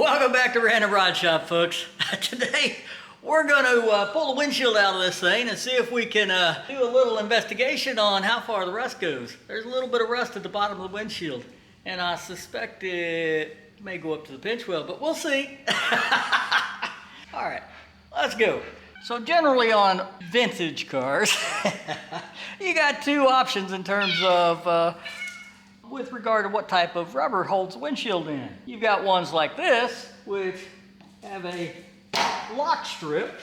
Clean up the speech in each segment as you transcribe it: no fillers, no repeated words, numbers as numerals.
Welcome back to Random Rod Shop, folks. Today we're going to pull the windshield out of this thing and see if we can do a little investigation on how far the rust goes. There's a little bit of rust at the bottom of the windshield, and I suspect it may go up to the pinch weld, but we'll see. All right, let's go. So generally on vintage cars, you got two options in terms of with regard to what type of rubber holds the windshield in. You've got ones like this, which have a lock strip.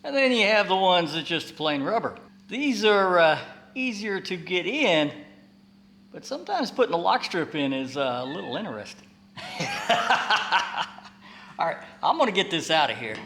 And then you have the ones that's just plain rubber. These are easier to get in, but sometimes putting the lock strip in is a little interesting. All right, I'm gonna get this out of here.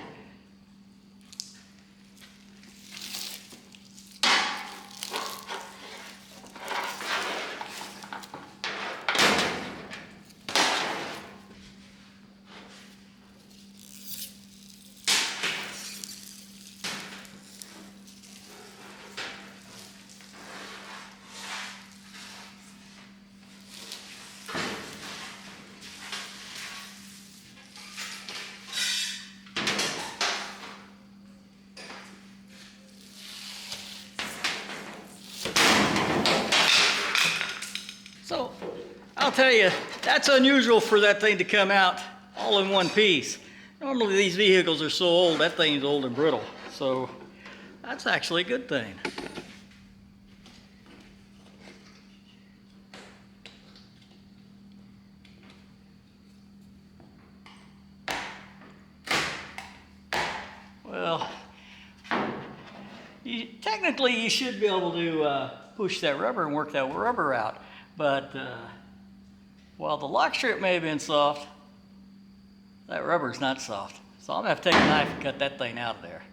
So, I'll tell you, that's unusual for that thing to come out all in one piece. Normally these vehicles are so old, that thing's old and brittle. So, that's actually a good thing. Well, technically you should be able to push that rubber and work that rubber out. But while the lock strip may have been soft, that rubber's not soft. So I'm gonna have to take a knife and cut that thing out of there.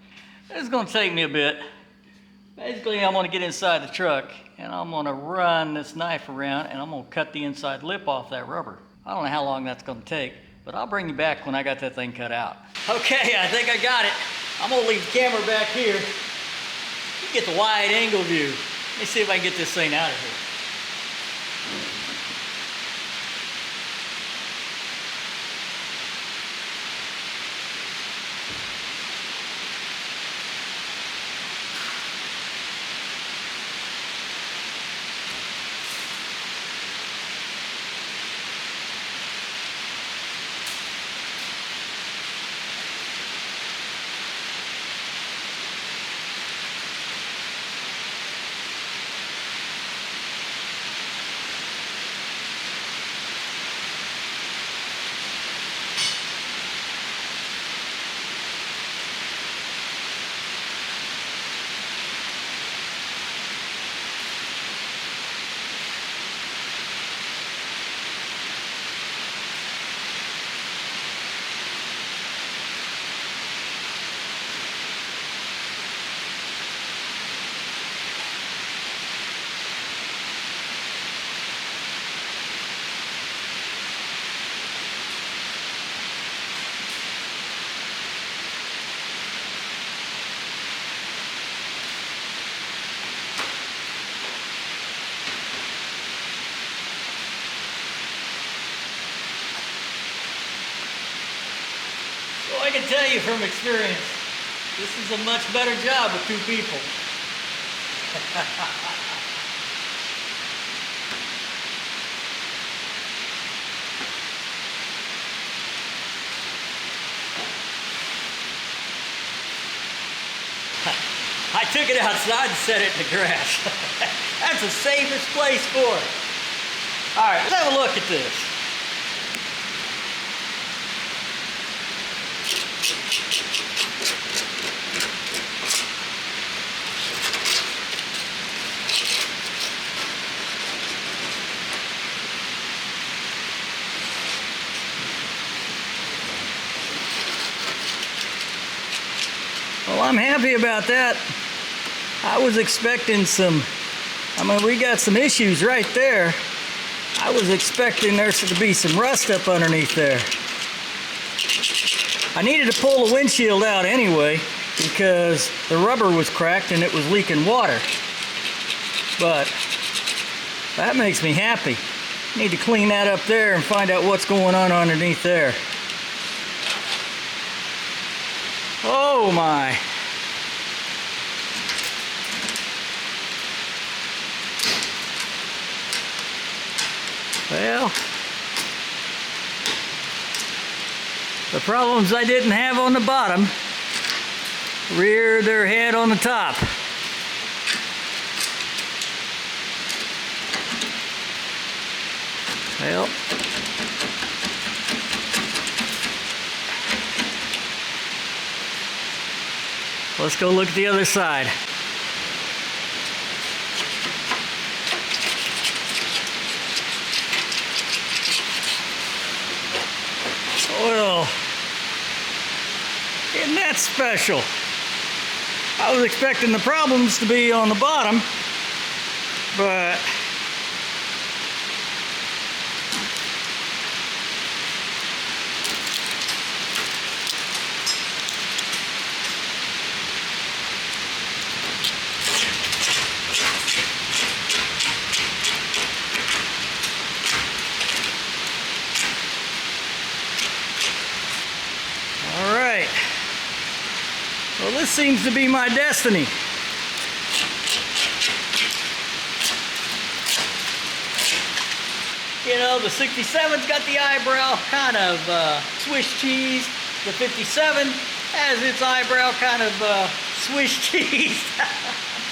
It's gonna take me a bit. Basically, I'm gonna get inside the truck and I'm gonna run this knife around and I'm gonna cut the inside lip off that rubber. I don't know how long that's gonna take, but I'll bring you back when I got that thing cut out. Okay, I think I got it. I'm gonna leave the camera back here. You get the wide angle view. Let me see if I can get this thing out of here. I can tell you from experience, this is a much better job with two people. I took it outside and set it in the grass. That's the safest place for it. All right, let's have a look at this. Well, I'm happy about that. I was expecting we got some issues right there. I was expecting there to be some rust up underneath there. I needed to pull the windshield out anyway, because the rubber was cracked and it was leaking water. But that makes me happy. Need to clean that up there and find out what's going on underneath there. Oh my. Well, the problems I didn't have on the bottom reared their head on the top. Well, let's go look at the other side. Well, isn't that special? I was expecting the problems to be on the bottom, but well, this seems to be my destiny. You know, the 67's got the eyebrow kind of Swiss cheese. The 57 has its eyebrow kind of Swiss cheese.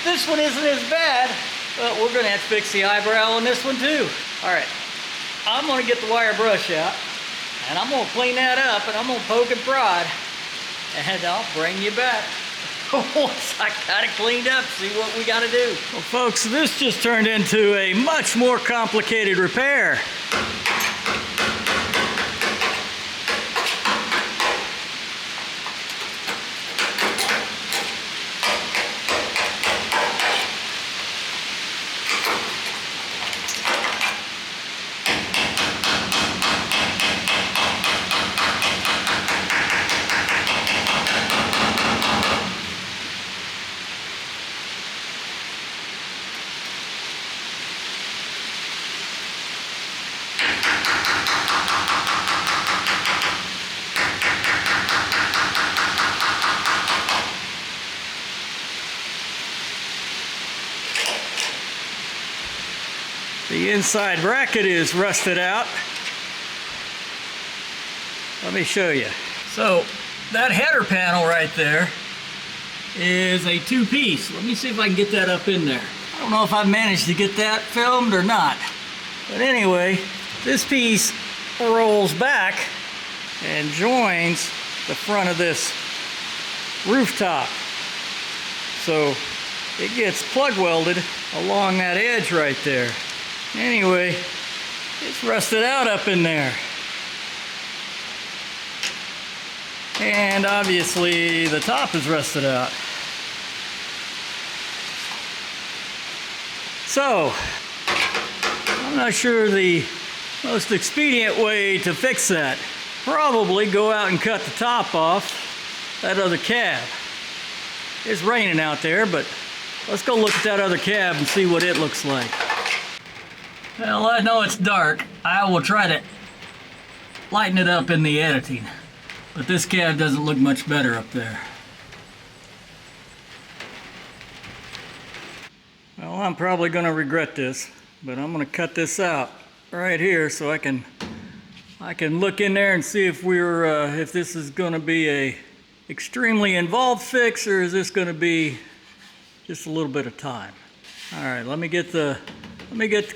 This one isn't as bad, but we're gonna have to fix the eyebrow on this one too. All right, I'm gonna get the wire brush out and I'm gonna clean that up and I'm gonna poke and prod. And I'll bring you back once I got it cleaned up, see what we got to do. Well, folks, this just turned into a much more complicated repair. The inside bracket is rusted out. Let me show you. So that header panel right there is a two-piece. Let me see if I can get that up in there. I don't know if I've managed to get that filmed or not. But anyway, this piece rolls back and joins the front of this rooftop. So it gets plug welded along that edge right there. Anyway, it's rusted out up in there. And obviously the top is rusted out. So, I'm not sure the most expedient way to fix that. Probably go out and cut the top off that other cab. It's raining out there, but let's go look at that other cab and see what it looks like. Well, I know it's dark. I will try to lighten it up in the editing. But this cab doesn't look much better up there. Well, I'm probably going to regret this, but I'm going to cut this out right here so I can look in there and see if if this is going to be a extremely involved fix, or is this going to be just a little bit of time. All right, let me get the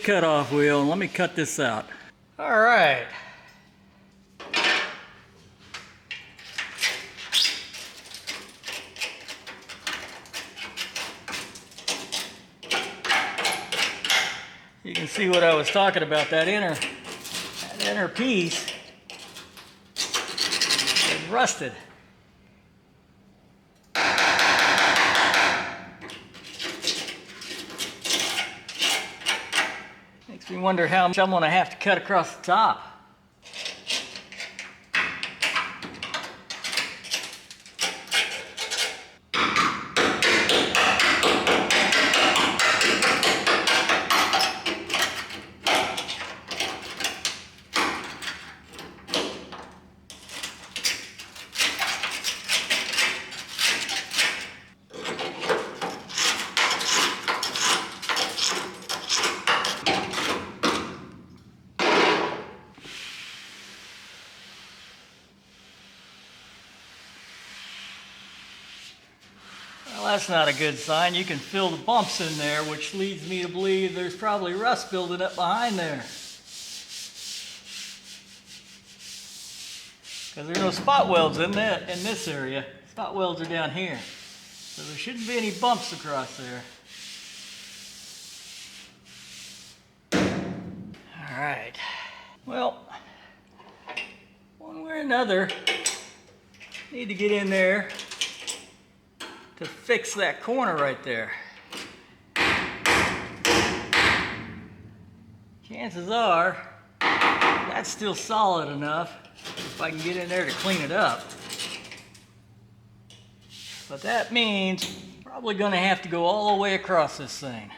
cutoff wheel and let me cut this out. All right. You can see what I was talking about, that inner piece is rusted. Makes me wonder how much I'm going to have to cut across the top. that's not a good sign. You can feel the bumps in there, which leads me to believe there's probably rust building up behind there. Because there's no spot welds in this area. Spot welds are down here. So there shouldn't be any bumps across there. All right. Well, one way or another, need to get in there to fix that corner right there. Chances are that's still solid enough if I can get in there to clean it up. But that means probably gonna have to go all the way across this thing.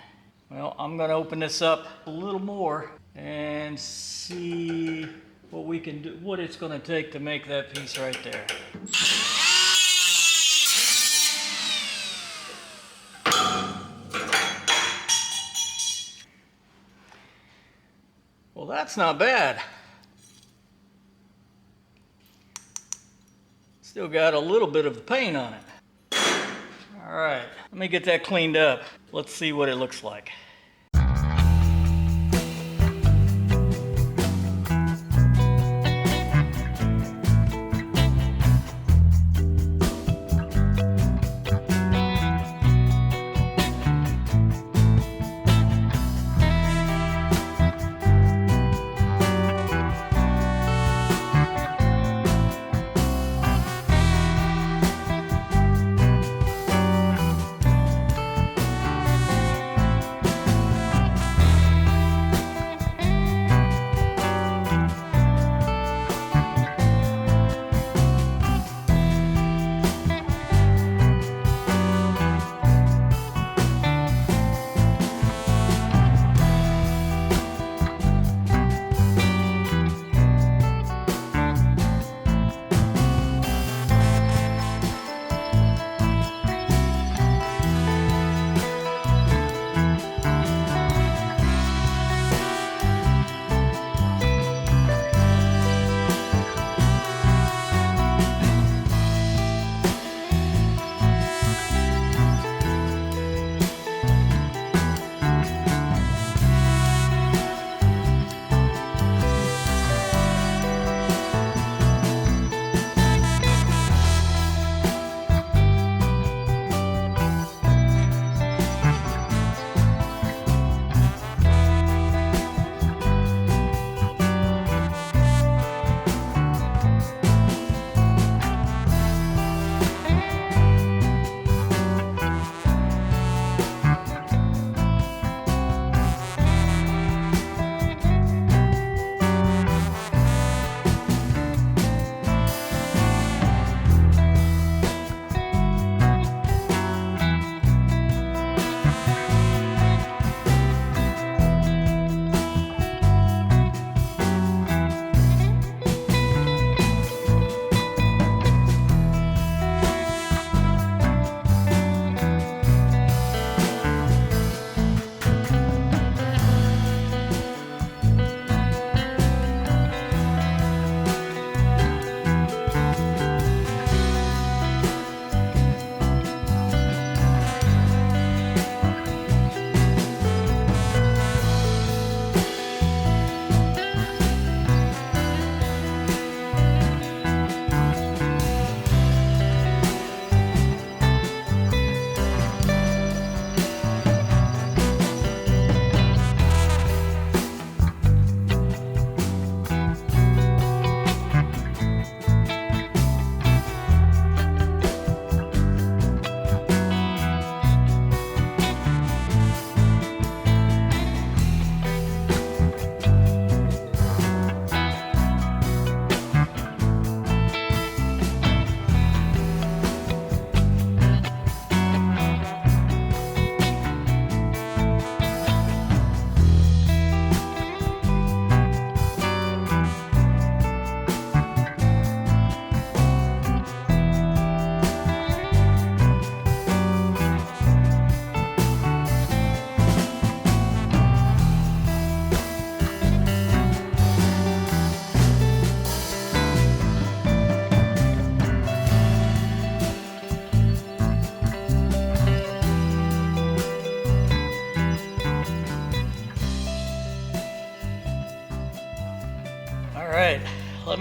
Well, I'm gonna open this up a little more and see what we can do, what it's gonna take to make that piece right there. Well, that's not bad. Still got a little bit of paint on it. All right, let me get that cleaned up. Let's see what it looks like.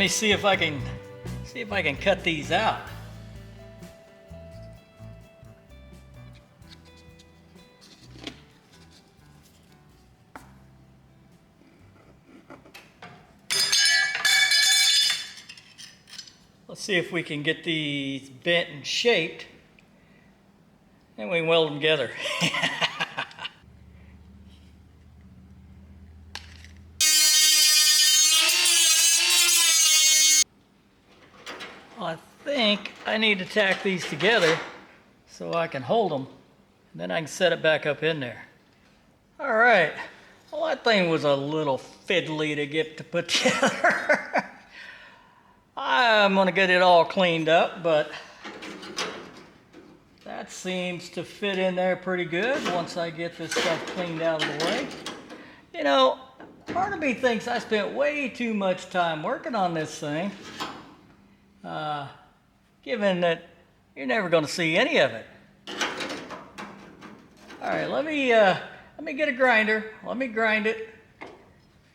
me see if I can cut these out. Let's see if we can get these bent and shaped, and we can weld them together. I think I need to tack these together so I can hold them, and then I can set it back up in there. All right, well, that thing was a little fiddly to get to put together. I'm gonna get it all cleaned up, but that seems to fit in there pretty good once I get this stuff cleaned out of the way. You know, part of me thinks I spent way too much time working on this thing, given that you're never gonna see any of it. All right, let me get a grinder. Let me grind it.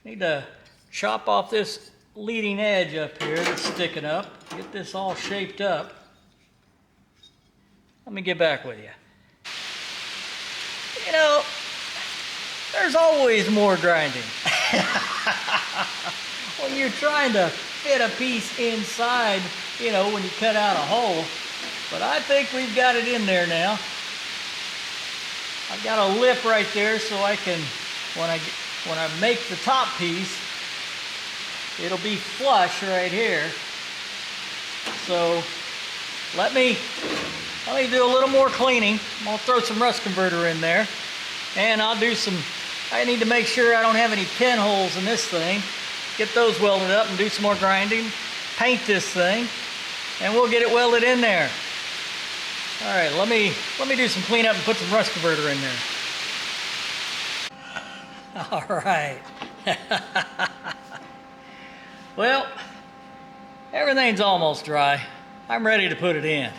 Need to chop off this leading edge up here that's sticking up. Get this all shaped up. Let me get back with you. You know, there's always more grinding. When you're trying to fit a piece inside, you know, when you cut out a hole. But I think we've got it in there now. I've got a lip right there so I can, when I make the top piece, it'll be flush right here. So let me do a little more cleaning. I'm gonna throw some rust converter in there, and I need to make sure I don't have any pinholes in this thing. Get those welded up and do some more grinding, paint this thing, and we'll get it welded in there. All right, let me do some cleanup and put some rust converter in there. All right. Well, everything's almost dry. I'm ready to put it in.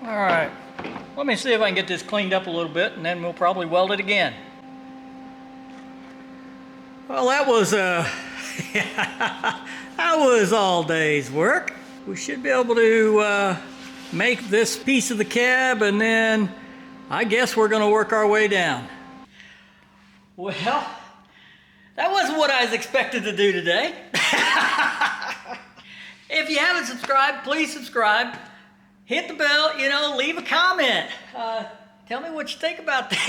All right, let me see if I can get this cleaned up a little bit, and then we'll probably weld it again. Well, that was that was all day's work. We should be able to make this piece of the cab, and then I guess we're gonna work our way down. Well, that wasn't what I was expected to do today. If you haven't subscribed, please subscribe. Hit the bell, you know, leave a comment. Tell me what you think about this.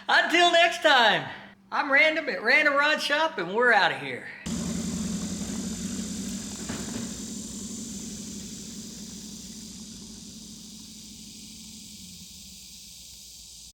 Until next time, I'm Random at Random Rod Shop, and we're out of here.